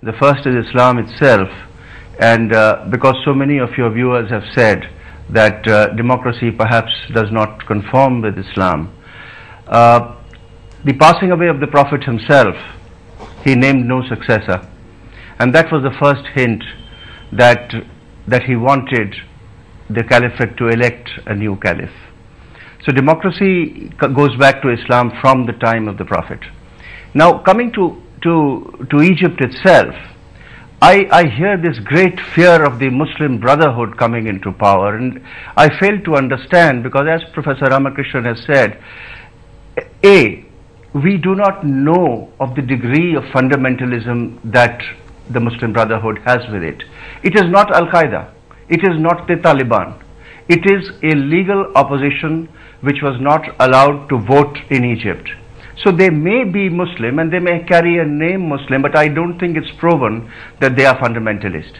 The first is Islam itself, and because so many of your viewers have said that democracy perhaps does not conform with Islam, the passing away of the Prophet himself, he named no successor, and that was the first hint that he wanted the caliphate to elect a new caliph. So democracy goes back to Islam from the time of the Prophet. Now coming to Egypt itself, I hear this great fear of the Muslim Brotherhood coming into power, and I fail to understand, because as Professor Ramakrishnan has said, we do not know of the degree of fundamentalism that the Muslim Brotherhood has with it. It is not Al-Qaeda, it is not the Taliban, it is a legal opposition which was not allowed to vote in Egypt. So they may be Muslim and they may carry a name Muslim, but I don't think it's proven that they are fundamentalist.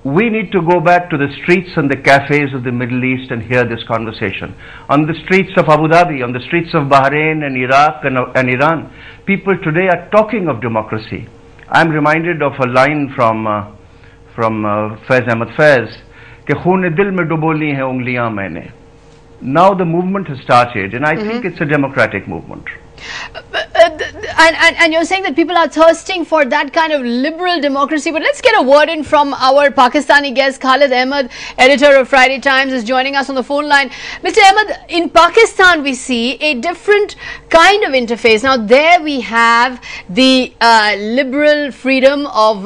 We need to go back to the streets and the cafes of the Middle East and hear this conversation. On the streets of Abu Dhabi, on the streets of Bahrain and Iraq and Iran, people today are talking of democracy. I'm reminded of a line from Faiz Ahmad Faiz, कि खून दिल में डुबोली हैं उंगलियां मैंने. Now the movement has started, and I think it's a democratic movement. And you're saying that people are thirsting for that kind of liberal democracy, but let's get a word in from our Pakistani guest. Khalid Ahmed, editor of Friday Times, is joining us on the phone line. Mr. Ahmed, in Pakistan we see a different kind of interface. Now there we have the liberal freedom of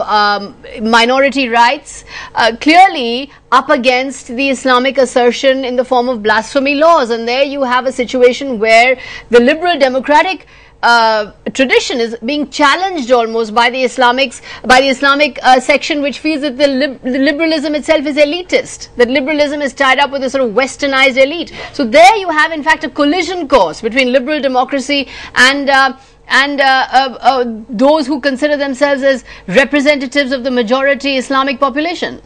minority rights, clearly up against the Islamic assertion in the form of blasphemy laws, and there you have a situation where the liberal democratic tradition is being challenged almost by the Islamic section, which feels that the liberalism itself is elitist, that liberalism is tied up with a sort of westernized elite. So there you have in fact a collision course between liberal democracy and those who consider themselves as representatives of the majority Islamic population.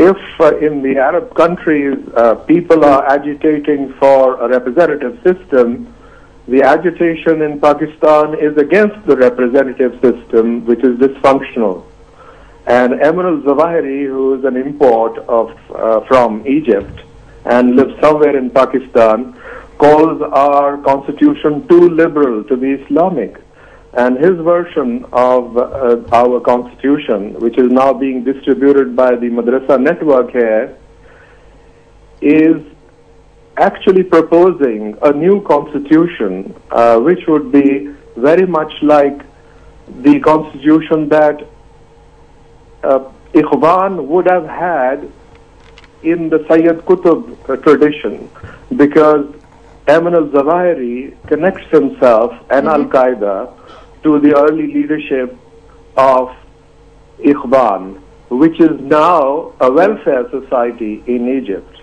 If in the Arab countries people are agitating for a representative system, the agitation in Pakistan is against the representative system, which is dysfunctional. And Emir al-Zawahiri, who is an import from Egypt and lives somewhere in Pakistan, calls our constitution too liberal to be Islamic. And his version of our constitution, which is now being distributed by the Madrasa network here, is actually proposing a new constitution which would be very much like the constitution that Ikhwan would have had in the Sayyid Qutb tradition, because Emir al-Zawahiri connects himself and Al-Qaeda to the early leadership of Ikhwan, which is now a welfare society in Egypt.